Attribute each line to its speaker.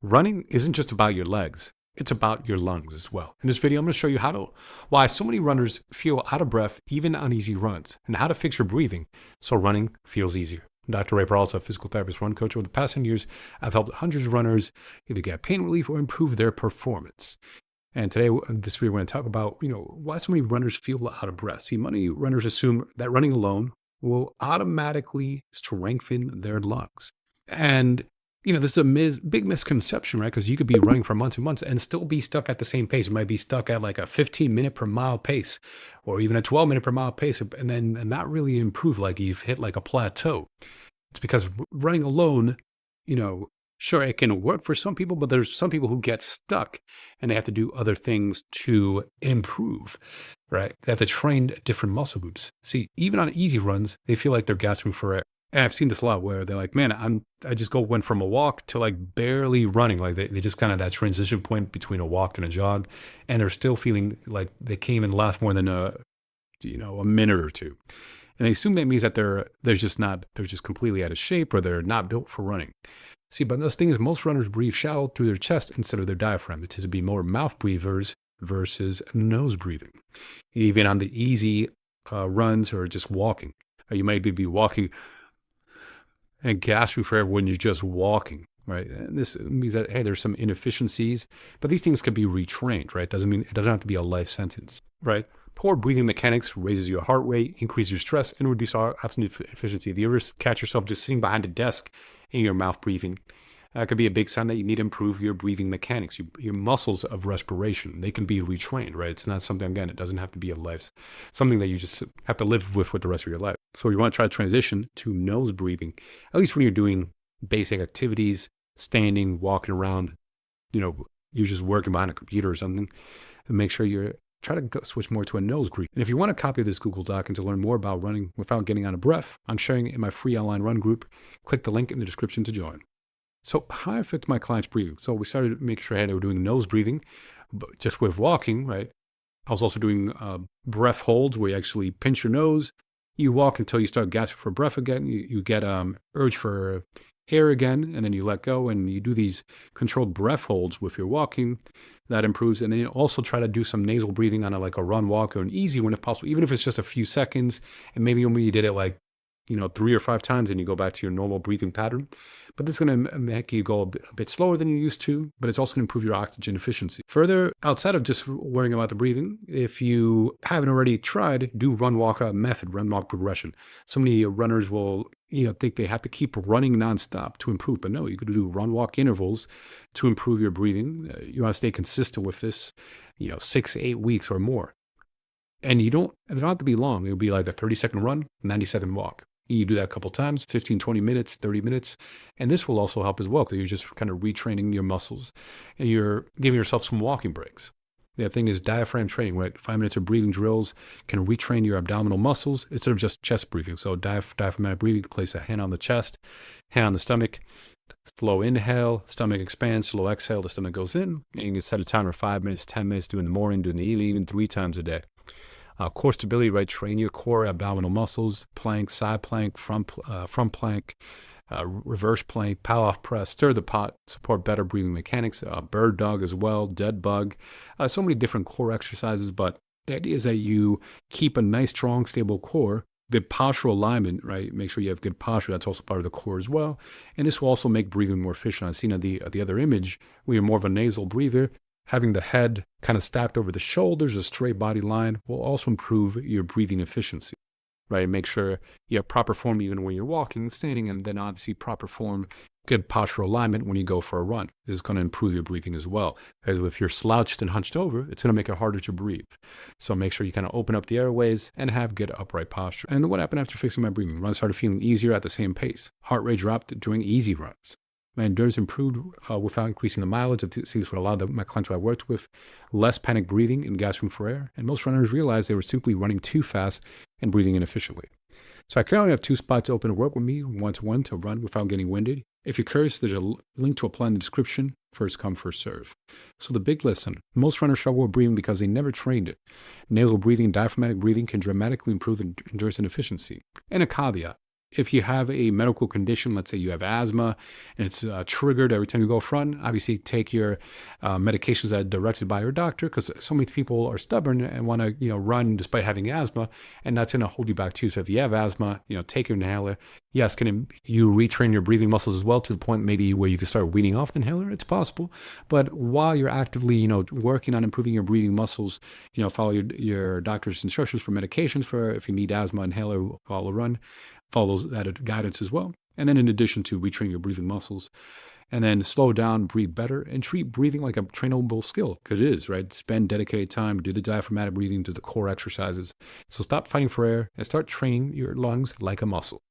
Speaker 1: Running isn't just about your legs, it's about your lungs as well. In this video, I'm going to show you why so many runners feel out of breath even on easy runs, and how to fix your breathing so running feels easier. I'm Dr. Ray Peralta, a physical therapist, run coach. Over the past 10 years, I've helped hundreds of runners either get pain relief or improve their performance. And today, in this video, we're going to talk about, why so many runners feel out of breath. See, many runners assume that running alone will automatically strengthen their lungs. And this is a big misconception, right? Because you could be running for months and months and still be stuck at the same pace. You might be stuck at like a 15-minute per mile pace, or even a 12-minute per mile pace, and not really improve, like you've hit like a plateau. It's because running alone, sure, it can work for some people, but there's some people who get stuck and they have to do other things to improve, right? They have to train different muscle groups. See, even on easy runs, they feel like they're gasping for air. And I've seen this a lot where they're like, man, I just went from a walk to like barely running. Like they just kind of that transition point between a walk and a jog. And they're still feeling like they can't even last more than a minute or two. And they assume that means that they're just completely out of shape, or they're not built for running. See, but the thing is, most runners breathe shallow through their chest instead of their diaphragm. It tends to be more mouth breathers versus nose breathing. Even on the easy runs or just walking, or you might be walking and gasping for air when you're just walking, right? And this means that, hey, there's some inefficiencies, but these things can be retrained, right? It doesn't have to be a life sentence, right? Poor breathing mechanics raises your heart rate, increases your stress, and reduces oxygen efficiency. If you ever catch yourself just sitting behind a desk in your mouth breathing, that could be a big sign that you need to improve your breathing mechanics, your muscles of respiration. They can be retrained, right? It's not something, again, it doesn't have to be something that you just have to live with the rest of your life. So you want to try to transition to nose breathing, at least when you're doing basic activities, standing, walking around, you're just working behind a computer or something, and make sure you're try to switch more to a nose breathe. And if you want to copy this Google Doc and to learn more about running without getting out of breath, I'm sharing it in my free online run group. Click the link in the description to join. So how I affect my clients' breathing? So we started making sure they were doing nose breathing, but just with walking, right? I was also doing breath holds where you actually pinch your nose. You walk until you start gasping for breath again. You get urge for air again, and then you let go, and you do these controlled breath holds with your walking. That improves. And then you also try to do some nasal breathing on a run, walk, or an easy one if possible, even if it's just a few seconds, and maybe only you did it 3 or 5 times and you go back to your normal breathing pattern. But this is going to make you go a bit slower than you used to, but it's also going to improve your oxygen efficiency. Further, outside of just worrying about the breathing, if you haven't already tried, do run walk method, run walk progression. So many runners will think they have to keep running nonstop to improve, but no, you could do run walk intervals to improve your breathing. You want to stay consistent with this, 6 to 8 weeks or more. And it don't have to be long. It'll be like a 30-second run, 90-second walk. You do that a couple times, 15, 20 minutes, 30 minutes. And this will also help as well, because you're just kind of retraining your muscles and you're giving yourself some walking breaks. The thing is diaphragm training, right? 5 minutes of breathing drills can retrain your abdominal muscles instead of just chest breathing. So diaphragmatic breathing, place a hand on the chest, hand on the stomach. Slow inhale, stomach expands, slow exhale, the stomach goes in. And you can set a timer 5 minutes, 10 minutes, do in the morning, do in the evening, even 3 times a day. Core stability, right? Train your core abdominal muscles, plank, side plank, front plank, reverse plank, power off press, stir the pot, support better breathing mechanics, bird dog as well, dead bug. So many different core exercises, but the idea is that you keep a nice, strong, stable core, good postural alignment, right? Make sure you have good posture. That's also part of the core as well. And this will also make breathing more efficient. I've seen the other image where you're more of a nasal breather. Having the head kind of stacked over the shoulders, a straight body line, will also improve your breathing efficiency, right? Make sure you have proper form even when you're walking and standing, and then obviously proper form, good postural alignment when you go for a run. This is going to improve your breathing as well. Because if you're slouched and hunched over, it's going to make it harder to breathe. So make sure you kind of open up the airways and have good upright posture. And what happened after fixing my breathing? Runs started feeling easier at the same pace. Heart rate dropped during easy runs. My endurance improved without increasing the mileage. I've seen this with a lot of my clients who I worked with. Less panic breathing and gasping for air. And most runners realized they were simply running too fast and breathing inefficiently. So I currently have 2 spots open to work with me, one-to-one, to run without getting winded. If you're curious, there's a link to apply in the description. First come, first serve. So the big lesson, most runners struggle with breathing because they never trained it. Nasal breathing, diaphragmatic breathing can dramatically improve endurance and efficiency. And a caveat, if you have a medical condition, let's say you have asthma, and it's triggered every time you go run, obviously take your medications that are directed by your doctor, because so many people are stubborn and want to, run despite having asthma, and that's going to hold you back too. So if you have asthma, take your inhaler. Yes, can you retrain your breathing muscles as well to the point maybe where you can start weaning off the inhaler? It's possible. But while you're actively, working on improving your breathing muscles, follow your doctor's instructions for medications for if you need asthma inhaler, follow run, follow that guidance as well. And then in addition to retraining your breathing muscles, and then slow down, breathe better, and treat breathing like a trainable skill, because it is, right? Spend dedicated time, do the diaphragmatic breathing, do the core exercises. So stop fighting for air and start training your lungs like a muscle.